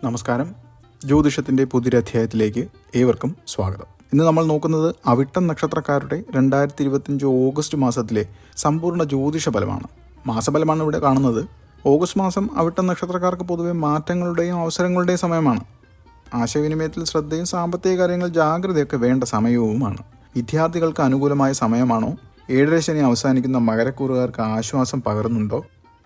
നമസ്കാരം. ജ്യോതിഷത്തിൻ്റെ പുതിയൊരധ്യായത്തിലേക്ക് ഏവർക്കും സ്വാഗതം. ഇന്ന് നമ്മൾ നോക്കുന്നത് അവിട്ടം നക്ഷത്രക്കാരുടെ 2025 ഓഗസ്റ്റ് മാസത്തിലെ സമ്പൂർണ്ണ ജ്യോതിഷ ഫലമാണ്. മാസഫലമാണ് ഇവിടെ കാണുന്നത്. ഓഗസ്റ്റ് മാസം അവിട്ടം നക്ഷത്രക്കാർക്ക് പൊതുവെ മാറ്റങ്ങളുടെയും അവസരങ്ങളുടെയും സമയമാണ്. ആശയവിനിമയത്തിൽ ശ്രദ്ധയും സാമ്പത്തിക കാര്യങ്ങൾ ജാഗ്രതയൊക്കെ വേണ്ട സമയവുമാണ്. വിദ്യാർത്ഥികൾക്ക് അനുകൂലമായ സമയമാണോ? ഏഴര ശനി അവസാനിക്കുന്ന മകരക്കൂറുകാർക്ക് ആശ്വാസം പകരുന്നുണ്ടോ?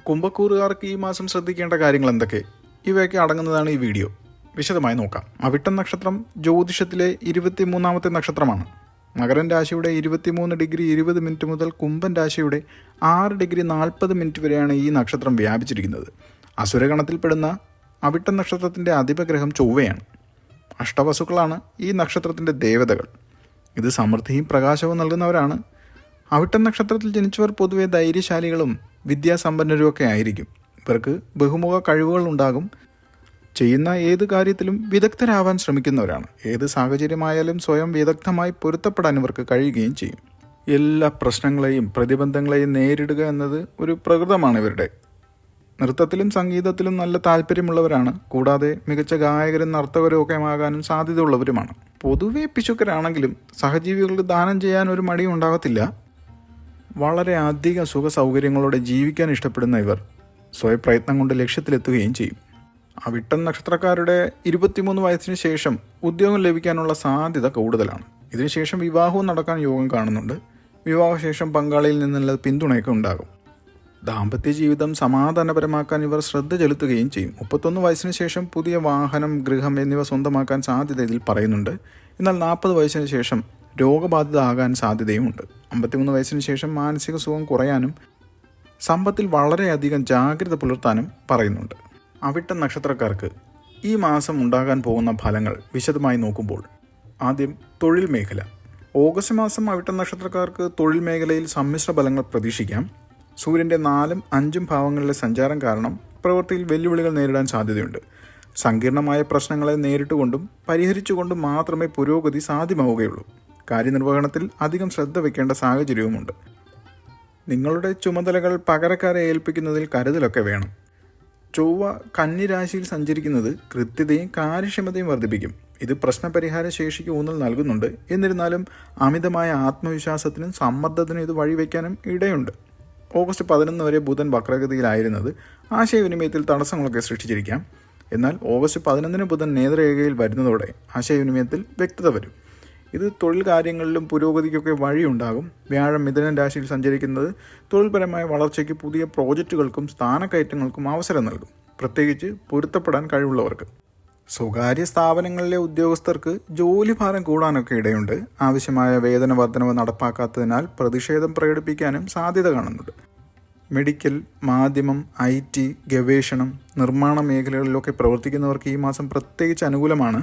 കുംഭക്കൂറുകാർക്ക് ഈ മാസം ശ്രദ്ധിക്കേണ്ട കാര്യങ്ങൾ എന്തൊക്കെ? ഇവയൊക്കെ അടങ്ങുന്നതാണ് ഈ വീഡിയോ. വിശദമായി നോക്കാം. അവിട്ടം നക്ഷത്രം ജ്യോതിഷത്തിലെ 23ാമത്തെ നക്ഷത്രമാണ്. മകരൻ രാശിയുടെ 23°20' മുതൽ കുംഭൻ രാശിയുടെ 6°40' വരെയാണ് ഈ നക്ഷത്രം വ്യാപിച്ചിരിക്കുന്നത്. അസുരഗണത്തിൽപ്പെടുന്ന അവിട്ടം നക്ഷത്രത്തിൻ്റെ അധിപഗ്രഹം ചൊവ്വയാണ്. അഷ്ടവസുക്കളാണ് ഈ നക്ഷത്രത്തിൻ്റെ ദേവതകൾ. ഇത് സമൃദ്ധിയും പ്രകാശവും നൽകുന്നവരാണ്. അവിട്ടം നക്ഷത്രത്തിൽ ജനിച്ചവർ പൊതുവെ ധൈര്യശാലികളും വിദ്യാസമ്പന്നരും ഒക്കെ ആയിരിക്കും. ഇവർക്ക് ബഹുമുഖ കഴിവുകൾ ഉണ്ടാകും. ചെയ്യുന്ന ഏത് കാര്യത്തിലും വിദഗ്ധരാവാൻ ശ്രമിക്കുന്നവരാണ്. ഏത് സാഹചര്യമായാലും സ്വയം വിദഗ്ധമായി പൊരുത്തപ്പെടാൻ ഇവർക്ക് കഴിയുകയും ചെയ്യും. എല്ലാ പ്രശ്നങ്ങളെയും പ്രതിബന്ധങ്ങളെയും നേരിടുക എന്നത് ഒരു പ്രകൃതമാണ് ഇവരുടെ. നൃത്തത്തിലും സംഗീതത്തിലും നല്ല താല്പര്യമുള്ളവരാണ്. കൂടാതെ മികച്ച ഗായകരും നർത്തകരും ഒക്കെ ആകാനും സാധ്യതയുള്ളവരുമാണ്. പൊതുവെ പിശുക്കരാണെങ്കിലും സഹജീവികൾക്ക് ദാനം ചെയ്യാൻ ഒരു മടിയും ഉണ്ടാകത്തില്ല. വളരെ അധികം സുഖ സൗകര്യങ്ങളോടെ ജീവിക്കാൻ ഇഷ്ടപ്പെടുന്ന ഇവർ സ്വയപ്രയത്നം കൊണ്ട് ലക്ഷ്യത്തിലെത്തുകയും ചെയ്യും. അവിട്ടം നക്ഷത്രക്കാരുടെ 23 വയസ്സിന് ശേഷം ഉദ്യോഗം ലഭിക്കാനുള്ള സാധ്യത കൂടുതലാണ്. ഇതിനുശേഷം വിവാഹവും നടക്കാൻ യോഗം കാണുന്നുണ്ട്. വിവാഹശേഷം പങ്കാളിയിൽ നിന്നുള്ള പിന്തുണയൊക്കെ ഉണ്ടാകും. ദാമ്പത്യ ജീവിതം സമാധാനപരമാക്കാൻ ഇവർ ശ്രദ്ധ ചെലുത്തുകയും ചെയ്യും. 31 വയസ്സിന് ശേഷം പുതിയ വാഹനം, ഗൃഹം എന്നിവ സ്വന്തമാക്കാൻ സാധ്യത ഇതിൽ പറയുന്നുണ്ട്. എന്നാൽ 40 വയസ്സിന് ശേഷം രോഗബാധിത ആകാൻ സാധ്യതയുമുണ്ട്. 53 വയസ്സിന് ശേഷം മാനസിക സുഖം കുറയാനും സമ്പത്തിൽ വളരെയധികം ജാഗ്രത പുലർത്താനും പറയുന്നുണ്ട്. അവിട്ടം നക്ഷത്രക്കാർക്ക് ഈ മാസം ഉണ്ടാകാൻ പോകുന്ന ഫലങ്ങൾ വിശദമായി നോക്കുമ്പോൾ ആദ്യം തൊഴിൽ മേഖല. ഓഗസ്റ്റ് മാസം അവിട്ടം നക്ഷത്രക്കാർക്ക് തൊഴിൽ മേഖലയിൽ സമ്മിശ്ര ഫലങ്ങൾ പ്രതീക്ഷിക്കാം. സൂര്യൻ്റെ 4ഉം 5ഉം ഭാവങ്ങളിലെ സഞ്ചാരം കാരണം പ്രവൃത്തിയിൽ വെല്ലുവിളികൾ നേരിടാൻ സാധ്യതയുണ്ട്. സങ്കീർണമായ പ്രശ്നങ്ങളെ നേരിട്ടുകൊണ്ടും പരിഹരിച്ചുകൊണ്ടും മാത്രമേ പുരോഗതി സാധ്യമാവുകയുള്ളൂ. കാര്യനിർവഹണത്തിൽ അധികം ശ്രദ്ധ വയ്ക്കേണ്ട സാഹചര്യവുമുണ്ട്. നിങ്ങളുടെ ചുമതലകൾ പകരക്കാരെ ഏൽപ്പിക്കുന്നതിൽ കരുതലൊക്കെ വേണം. ചൊവ്വ കന്നി രാശിയിൽ സഞ്ചരിക്കുന്നത് കൃത്യതയും കാര്യക്ഷമതയും വർദ്ധിപ്പിക്കും. ഇത് പ്രശ്നപരിഹാര ശേഷിക്ക് ഊന്നൽ നൽകുന്നുണ്ട്. എന്നിരുന്നാലും അമിതമായ ആത്മവിശ്വാസത്തിനും സമ്മർദ്ദത്തിനും ഇത് വഴിവെക്കാനും ഇടയുണ്ട്. ഓഗസ്റ്റ് 11 വരെ ബുധൻ വക്രഗതിയിലായിരുന്നത് ആശയവിനിമയത്തിൽ തടസ്സങ്ങളൊക്കെ സൃഷ്ടിച്ചിരിക്കാം. എന്നാൽ ഓഗസ്റ്റ് 11 ബുധൻ നേതൃരേഖയിൽ വരുന്നതോടെ ആശയവിനിമയത്തിൽ വ്യക്തത വരും. ഇത് തൊഴിൽ കാര്യങ്ങളിലും പുരോഗതിക്കൊക്കെ വഴിയുണ്ടാകും. വ്യാഴം മിഥുനം രാശിയിൽ സഞ്ചരിക്കുന്നത് തൊഴിൽപരമായ വളർച്ചയ്ക്ക്, പുതിയ പ്രോജക്റ്റുകൾക്കും സ്ഥാനക്കയറ്റങ്ങൾക്കും അവസരം നൽകും, പ്രത്യേകിച്ച് പൊരുത്തപ്പെടാൻ കഴിവുള്ളവർക്ക്. സ്വകാര്യ സ്ഥാപനങ്ങളിലെ ഉദ്യോഗസ്ഥർക്ക് ജോലിഭാരം കൂടാനൊക്കെ ഇടയുണ്ട്. ആവശ്യമായ വേതന വർധനവ് നടപ്പാക്കാത്തതിനാൽ പ്രതിഷേധം പ്രകടിപ്പിക്കാനും സാധ്യത കാണുന്നുണ്ട്. മെഡിക്കൽ, മാധ്യമം, IT, ഗവേഷണം, നിർമ്മാണ മേഖലകളിലൊക്കെ പ്രവർത്തിക്കുന്നവർക്ക് ഈ മാസം പ്രത്യേകിച്ച് അനുകൂലമാണ്.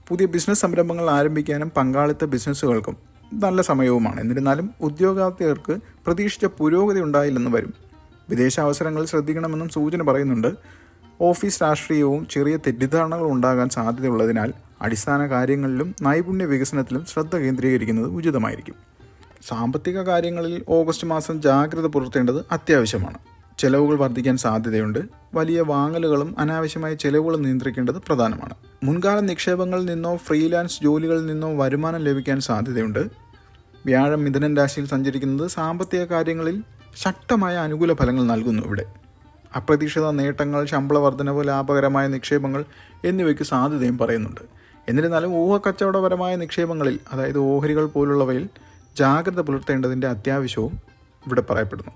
പുതിയ ബിസിനസ് സംരംഭങ്ങൾ ആരംഭിക്കാനും പങ്കാളിത്ത ബിസിനസ്സുകൾക്കും നല്ല സമയവുമാണ്. എന്നിരുന്നാലും ഉദ്യോഗാർത്ഥികൾക്ക് പ്രതീക്ഷിച്ച പുരോഗതി ഉണ്ടായില്ലെന്ന് വരും. വിദേശ അവസരങ്ങളിൽ ശ്രദ്ധിക്കണമെന്നും സൂചന പറയുന്നുണ്ട്. ഓഫീസ് രാഷ്ട്രീയവും ചെറിയ തെറ്റിദ്ധാരണകൾ ഉണ്ടാകാൻ സാധ്യതയുള്ളതിനാൽ അടിസ്ഥാന കാര്യങ്ങളിലും നൈപുണ്യ വികസനത്തിലും ശ്രദ്ധ കേന്ദ്രീകരിക്കുന്നത് ഉചിതമായിരിക്കും. സാമ്പത്തിക കാര്യങ്ങളിൽ ഓഗസ്റ്റ് മാസം ജാഗ്രത പുലർത്തേണ്ടത് അത്യാവശ്യമാണ്. ചെലവുകൾ വർദ്ധിക്കാൻ സാധ്യതയുണ്ട്. വലിയ വാങ്ങലുകളും അനാവശ്യമായ ചെലവുകളും നിയന്ത്രിക്കേണ്ടത് പ്രധാനമാണ്. മുൻകാല നിക്ഷേപങ്ങളിൽ നിന്നോ ഫ്രീലാൻസ് ജോലികളിൽ നിന്നോ വരുമാനം ലഭിക്കാൻ സാധ്യതയുണ്ട്. വ്യാഴം മിഥുനം രാശിയിൽ സഞ്ചരിക്കുന്നത് സാമ്പത്തിക കാര്യങ്ങളിൽ ശക്തമായ അനുകൂല ഫലങ്ങൾ നൽകുന്നു. ഇവിടെ അപ്രതീക്ഷിത നേട്ടങ്ങൾ, ശമ്പള വർധനവ്, ലാഭകരമായ നിക്ഷേപങ്ങൾ എന്നിവയ്ക്ക് സാധ്യതയും പറയുന്നുണ്ട്. എന്നിരുന്നാലും ഊഹക്കച്ചവടപരമായ നിക്ഷേപങ്ങളിൽ, അതായത് ഓഹരികൾ പോലുള്ളവയിൽ ജാഗ്രത പുലർത്തേണ്ടതിൻ്റെ അത്യാവശ്യവും ഇവിടെ പറയപ്പെടുന്നു.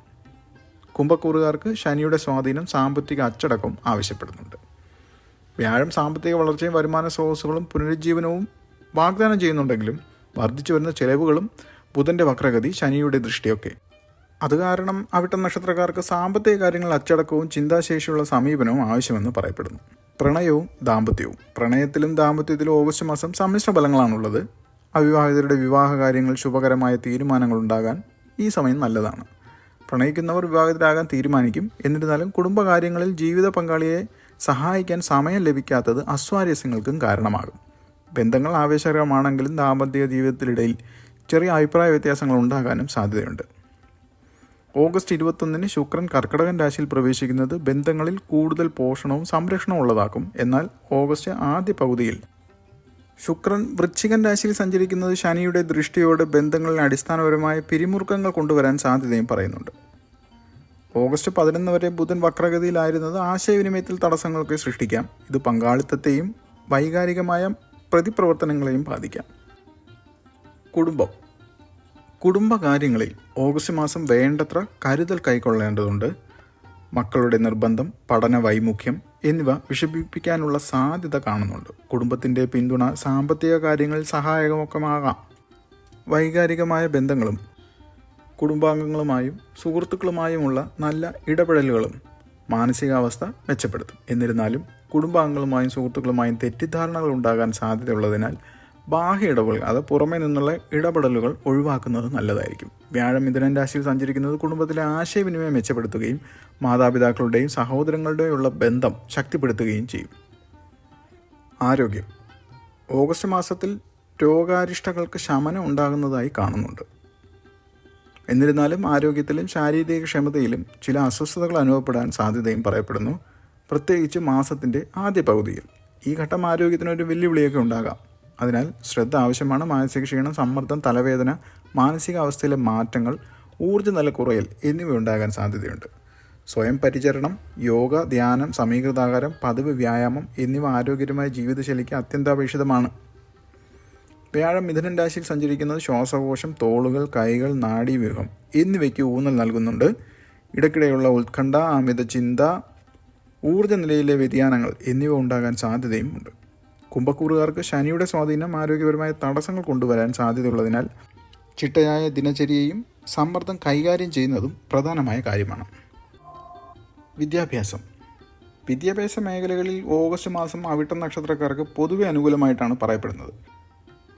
കുംഭക്കൂറുകാർക്ക് ശനിയുടെ സ്വാധീനം സാമ്പത്തിക അച്ചടക്കം ആവശ്യപ്പെടുന്നുണ്ട്. വ്യാഴം സാമ്പത്തിക വളർച്ചയും വരുമാന സ്രോതസ്സുകളും പുനരുജ്ജീവനവും വാഗ്ദാനം ചെയ്യുന്നുണ്ടെങ്കിലും വർദ്ധിച്ചു വരുന്ന ചെലവുകളും ബുധൻ്റെ വക്രഗതി, ശനിയുടെ ദൃഷ്ടിയൊക്കെ അത് കാരണം അവിട്ടം നക്ഷത്രക്കാർക്ക് സാമ്പത്തിക കാര്യങ്ങൾ അച്ചടക്കവും ചിന്താശേഷിയുള്ള സമീപനവും ആവശ്യമെന്ന് പറയപ്പെടുന്നു. പ്രണയവും ദാമ്പത്യവും. പ്രണയത്തിലും ദാമ്പത്യത്തിലും ഓഗസ്റ്റ് മാസം സമ്മിശ്ര ഫലങ്ങളാണുള്ളത്. അവിവാഹിതരുടെ വിവാഹ കാര്യങ്ങൾ, ശുഭകരമായ തീരുമാനങ്ങൾ ഉണ്ടാകാൻ ഈ സമയം നല്ലതാണ്. പ്രണയിക്കുന്നവർ വിവാഹിതരാകാൻ തീരുമാനിക്കും. എന്നിരുന്നാലും കുടുംബകാര്യങ്ങളിൽ ജീവിത പങ്കാളിയെ സഹായിക്കാൻ സമയം ലഭിക്കാത്തത് അസ്വാരസ്യങ്ങൾക്കും കാരണമാകും. ബന്ധങ്ങൾ ആവേശകരമാണെങ്കിലും ദാമ്പത്യ ജീവിതത്തിനിടയിൽ ചെറിയ അഭിപ്രായ വ്യത്യാസങ്ങൾ ഉണ്ടാകാനും സാധ്യതയുണ്ട്. ഓഗസ്റ്റ് 21 ശുക്രൻ കർക്കിടകൻ രാശിയിൽ പ്രവേശിക്കുന്നത് ബന്ധങ്ങളിൽ കൂടുതൽ പോഷണവും സംരക്ഷണവും ഉള്ളതാക്കും. എന്നാൽ ഓഗസ്റ്റ് ആദ്യ പകുതിയിൽ ശുക്രൻ വൃശ്ചികൻ രാശിയിൽ സഞ്ചരിക്കുന്നത് ശനിയുടെ ദൃഷ്ടിയോടെ ബന്ധങ്ങളിൽ അടിസ്ഥാനപരമായ പിരിമുറുക്കങ്ങൾ കൊണ്ടുവരാൻ സാധ്യതയും പറയുന്നുണ്ട്. ഓഗസ്റ്റ് 11 വരെ ബുധൻ വക്രഗതിയിലായിരുന്നത് ആശയവിനിമയത്തിൽ തടസ്സങ്ങൾക്ക് സൃഷ്ടിക്കാം. ഇത് പങ്കാളിത്തത്തെയും വൈകാരികമായ പ്രതിപ്രവർത്തനങ്ങളെയും ബാധിക്കാം. കുടുംബകാര്യങ്ങളിൽ ഓഗസ്റ്റ് മാസം വേണ്ടത്ര കരുതൽ കൈക്കൊള്ളേണ്ടതുണ്ട്. മക്കളുടെ നിർബന്ധം, പഠന വൈമുഖ്യം എന്നിവ വിഷമിപ്പിക്കാനുള്ള സാധ്യത കാണുന്നുണ്ട്. കുടുംബത്തിൻ്റെ പിന്തുണ സാമ്പത്തിക കാര്യങ്ങളിൽ സഹായകമൊക്കെയാകാം. വൈകാരികമായ ബന്ധങ്ങളും കുടുംബാംഗങ്ങളുമായും സുഹൃത്തുക്കളുമായുമുള്ള നല്ല ഇടപെടലുകളും മാനസികാവസ്ഥ മെച്ചപ്പെടുത്തും. എന്നിരുന്നാലും കുടുംബാംഗങ്ങളുമായും സുഹൃത്തുക്കളുമായും തെറ്റിദ്ധാരണകൾ ഉണ്ടാകാൻ സാധ്യതയുള്ളതിനാൽ ബാഹ്യ ഇടപെടൽ, അത് പുറമേ നിന്നുള്ള ഇടപെടലുകൾ ഒഴിവാക്കുന്നത് നല്ലതായിരിക്കും. വ്യാഴം മിഥുനൻ രാശിയിൽ സഞ്ചരിക്കുന്നത് കുടുംബത്തിലെ ആശയവിനിമയം മെച്ചപ്പെടുത്തുകയും മാതാപിതാക്കളുടെയും സഹോദരങ്ങളുടെയും ഉള്ള ബന്ധം ശക്തിപ്പെടുത്തുകയും ചെയ്യും. ആരോഗ്യം. ഓഗസ്റ്റ് മാസത്തിൽ രോഗാരിഷ്ടങ്ങൾക്ക് ശമനം ഉണ്ടാകുന്നതായി കാണുന്നുണ്ട്. എന്നിരുന്നാലും ആരോഗ്യത്തിലും ശാരീരിക ക്ഷമതയിലും ചില അസ്വസ്ഥതകൾ അനുഭവപ്പെടാൻ സാധ്യതയും പറയപ്പെടുന്നു, പ്രത്യേകിച്ച് മാസത്തിൻ്റെ ആദ്യ പകുതിയിൽ. ഈ ഘട്ടം ആരോഗ്യത്തിനൊരു വെല്ലുവിളിയൊക്കെ ഉണ്ടാകാം. അതിനാൽ ശ്രദ്ധ ആവശ്യമാണ്. മാനസിക ക്ഷീണം, സമ്മർദ്ദം, തലവേദന, മാനസികാവസ്ഥയിലെ മാറ്റങ്ങൾ, ഊർജ്ജനില കുറയൽ എന്നിവ ഉണ്ടാകാൻ സാധ്യതയുണ്ട്. സ്വയം പരിചരണം, യോഗ, ധ്യാനം, സമീകൃതാഹാരം, പതിവ് വ്യായാമം എന്നിവ ആരോഗ്യകരമായ ജീവിതശൈലിക്ക് അത്യന്താപേക്ഷിതമാണ്. വ്യാഴം മിഥുനൻ രാശിയിൽ സഞ്ചരിക്കുന്നത് ശ്വാസകോശം, തോളുകൾ, കൈകൾ, നാഡീവ്യൂഹം എന്നിവയ്ക്ക് ഊന്നൽ നൽകുന്നുണ്ട്. ഇടയ്ക്കിടെയുള്ള ഉത്കണ്ഠ, അമിത ചിന്ത, ഊർജ്ജനിലയിലെ വ്യതിയാനങ്ങൾ എന്നിവ ഉണ്ടാകാൻ സാധ്യതയും ഉണ്ട്. കുംഭക്കൂറുകാർക്ക് ശനിയുടെ സ്വാധീനം ആരോഗ്യപരമായ തടസ്സങ്ങൾ കൊണ്ടുവരാൻ സാധ്യതയുള്ളതിനാൽ ചിട്ടയായ ദിനചര്യയും സമ്മർദ്ദം കൈകാര്യം ചെയ്യുന്നതും പ്രധാനമായ കാര്യമാണ്. വിദ്യാഭ്യാസ മേഖലകളിൽ ഓഗസ്റ്റ് മാസം അവിട്ടം നക്ഷത്രക്കാർക്ക് പൊതുവെ അനുകൂലമായിട്ടാണ് പറയപ്പെടുന്നത്.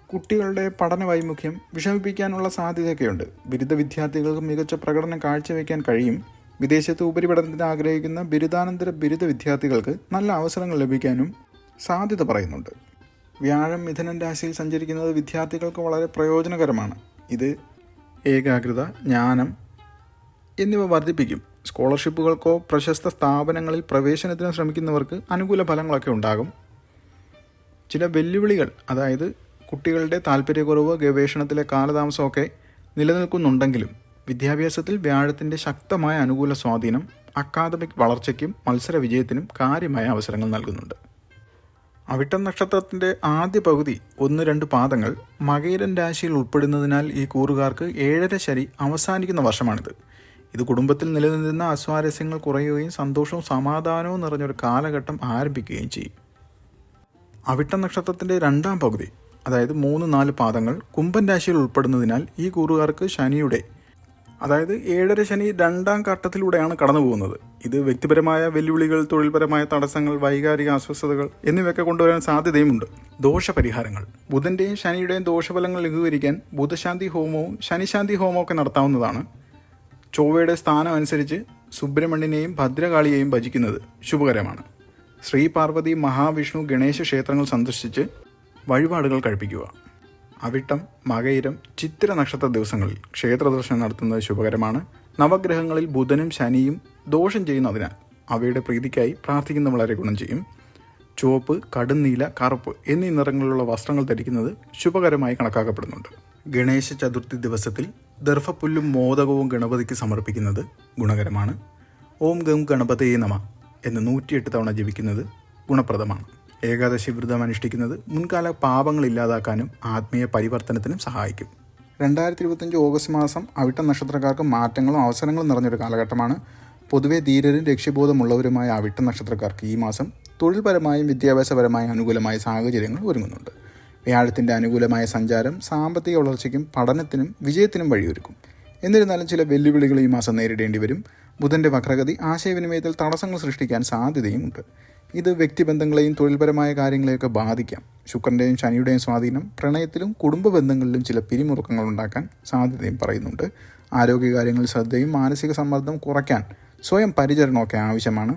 കുട്ടികളുടെ പഠന വൈമുഖ്യം വിഷമിപ്പിക്കാനുള്ള സാധ്യതയൊക്കെയുണ്ട്. ബിരുദ വിദ്യാർത്ഥികൾക്ക് മികച്ച പ്രകടനം കാഴ്ചവെക്കാൻ കഴിയും. വിദേശത്ത് ഉപരിപഠനത്തിന് ആഗ്രഹിക്കുന്ന ബിരുദാനന്തര ബിരുദ വിദ്യാർത്ഥികൾക്ക് നല്ല അവസരങ്ങൾ ലഭിക്കാനും സാധ്യത പറയുന്നുണ്ട്. വ്യാഴം മിഥുനൻ രാശിയിൽ സഞ്ചരിക്കുന്നത് വിദ്യാർത്ഥികൾക്ക് വളരെ പ്രയോജനകരമാണ്. ഇത് ഏകാഗ്രത, ജ്ഞാനം എന്നിവ വർദ്ധിപ്പിക്കും. സ്കോളർഷിപ്പുകൾക്കോ പ്രശസ്ത സ്ഥാപനങ്ങളിൽ പ്രവേശനത്തിന് ശ്രമിക്കുന്നവർക്ക് അനുകൂല ഫലങ്ങളൊക്കെ ഉണ്ടാകും. ചില വെല്ലുവിളികൾ, അതായത് കുട്ടികളുടെ താല്പര്യക്കുറവ്, ഗവേഷണത്തിലെ കാലതാമസമൊക്കെ നിലനിൽക്കുന്നുണ്ടെങ്കിലും വിദ്യാഭ്യാസത്തിൽ വ്യാഴത്തിൻ്റെ ശക്തമായ അനുകൂല സ്വാധീനം അക്കാദമിക് വളർച്ചയ്ക്കും മത്സര വിജയത്തിനും കാര്യമായ അവസരങ്ങൾ നൽകുന്നുണ്ട്. അവിട്ടം നക്ഷത്രത്തിൻ്റെ ആദ്യ പകുതി 1-2 പാദങ്ങൾ മകയിരൻ രാശിയിൽ ഉൾപ്പെടുന്നതിനാൽ ഈ കൂറുകാർക്ക് 7.5 ശനി അവസാനിക്കുന്ന വർഷമാണിത്. ഇത് കുടുംബത്തിൽ നിലനിന്നിരുന്ന അസ്വാരസ്യങ്ങൾ കുറയുകയും സന്തോഷവും സമാധാനവും നിറഞ്ഞൊരു കാലഘട്ടം ആരംഭിക്കുകയും ചെയ്യും. അവിട്ടം നക്ഷത്രത്തിൻ്റെ 2ാം പകുതി, അതായത് 3-4 പാദങ്ങൾ കുംഭൻ രാശിയിൽ ഉൾപ്പെടുന്നതിനാൽ ഈ കൂറുകാർക്ക് ശനിയുടെ, അതായത് 7.5 ശനി 2ാം ഘട്ടത്തിലൂടെയാണ് കടന്നു പോകുന്നത്. ഇത് വ്യക്തിപരമായ വെല്ലുവിളികൾ, തൊഴിൽപരമായ തടസ്സങ്ങൾ, വൈകാരിക അസ്വസ്ഥതകൾ എന്നിവയൊക്കെ കൊണ്ടുവരാൻ സാധ്യതയുമുണ്ട്. ദോഷപരിഹാരങ്ങൾ. ബുധൻ്റെയും ശനിയുടെയും ദോഷഫലങ്ങൾ ലഘൂകരിക്കാൻ ബുധശാന്തി ഹോമവും ശനിശാന്തി ഹോമവും ഒക്കെ നടത്താവുന്നതാണ്. ചൊവ്വയുടെ സ്ഥാനം അനുസരിച്ച് സുബ്രഹ്മണ്യനെയും ഭദ്രകാളിയെയും ഭജിക്കുന്നത് ശുഭകരമാണ്. ശ്രീ പാർവതി, മഹാവിഷ്ണു, ഗണേശ ക്ഷേത്രങ്ങൾ സന്ദർശിച്ച് വഴിപാടുകൾ കഴിപ്പിക്കുക. അവിട്ടം, മകയിരം, ചിത്തിര നക്ഷത്ര ദിവസങ്ങളിൽ ക്ഷേത്ര ദർശനം നടത്തുന്നത് ശുഭകരമാണ്. നവഗ്രഹങ്ങളിൽ ബുധനും ശനിയും ദോഷം ചെയ്യുന്നതിനാൽ അവയുടെ പ്രീതിക്കായി പ്രാർത്ഥിക്കുന്നത് വളരെ ഗുണം ചെയ്യും. ചുവപ്പ്, കടുന്നീല, കറുപ്പ് എന്നീ നിറങ്ങളിലുള്ള വസ്ത്രങ്ങൾ ധരിക്കുന്നത് ശുഭകരമായി കണക്കാക്കപ്പെടുന്നുണ്ട്. ഗണേശ ചതുർത്ഥി ദിവസത്തിൽ ദർഭപ്പുല്ലും മോദകവും ഗണപതിക്ക് സമർപ്പിക്കുന്നത് ഗുണകരമാണ്. ഓം ഗം ഗണപതയേ നമ എന്ന് 108 തവണ ജപിക്കുന്നത് ഗുണപ്രദമാണ്. ഏകാദശി വ്രതം അനുഷ്ഠിക്കുന്നത് മുൻകാല പാപങ്ങൾ ഇല്ലാതാക്കാനും ആത്മീയ പരിവർത്തനത്തിനും സഹായിക്കും. 2025 ഓഗസ്റ്റ് മാസം അവിട്ടം നക്ഷത്രക്കാർക്ക് മാറ്റങ്ങളും അവസരങ്ങളും നിറഞ്ഞൊരു കാലഘട്ടമാണ്. പൊതുവെ ധീരരും ലക്ഷ്യബോധമുള്ളവരുമായ അവിട്ടം നക്ഷത്രക്കാർക്ക് ഈ മാസം തൊഴിൽപരമായും വിദ്യാഭ്യാസപരമായും അനുകൂലമായ സാഹചര്യങ്ങൾ ഒരുങ്ങുന്നുണ്ട്. വ്യാഴത്തിൻ്റെ അനുകൂലമായ സഞ്ചാരം സാമ്പത്തിക വളർച്ചയ്ക്കും പഠനത്തിനും വിജയത്തിനും വഴിയൊരുക്കും. എന്നിരുന്നാലും ചില വെല്ലുവിളികൾ ഈ മാസം നേരിടേണ്ടി വരും. ബുധൻ്റെ വക്രഗതി ആശയവിനിമയത്തിൽ തടസ്സങ്ങൾ സൃഷ്ടിക്കാൻ സാധ്യതയുമുണ്ട്. ഇത് വ്യക്തിബന്ധങ്ങളെയും തൊഴിൽപരമായ കാര്യങ്ങളെയൊക്കെ ബാധിക്കാം. ശുക്രൻ്റെയും ശനിയുടെയും സ്വാധീനം പ്രണയത്തിലും കുടുംബ ബന്ധങ്ങളിലും ചില പിരിമുറുക്കങ്ങൾ ഉണ്ടാക്കാൻ സാധ്യതയും പറയുന്നുണ്ട്. ആരോഗ്യകാര്യങ്ങളിൽ ശ്രദ്ധയും മാനസിക സമ്മർദ്ദം കുറയ്ക്കാൻ സ്വയം പരിചരണമൊക്കെ ആവശ്യമാണ്.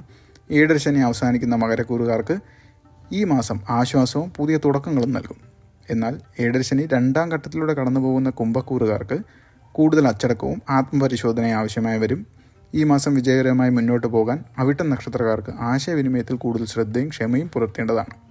7.5 ശനി അവസാനിക്കുന്ന മകരക്കൂറുകാർക്ക് ഈ മാസം ആശ്വാസവും പുതിയ തുടക്കങ്ങളും നൽകും. എന്നാൽ 7.5 ശനി 2ാം ഘട്ടത്തിലൂടെ കടന്നു പോകുന്ന കുംഭക്കൂറുകാർക്ക് കൂടുതൽ അച്ചടക്കവും ആത്മപരിശോധനയും ആവശ്യമായി വരും. ഈ മാസം വിജയകരമായി മുന്നോട്ട് പോകാൻ അവിട്ടം നക്ഷത്രക്കാർക്ക് ആശയവിനിമയത്തിൽ കൂടുതൽ ശ്രദ്ധയും ക്ഷമയും പുലർത്തേണ്ടതാണ്.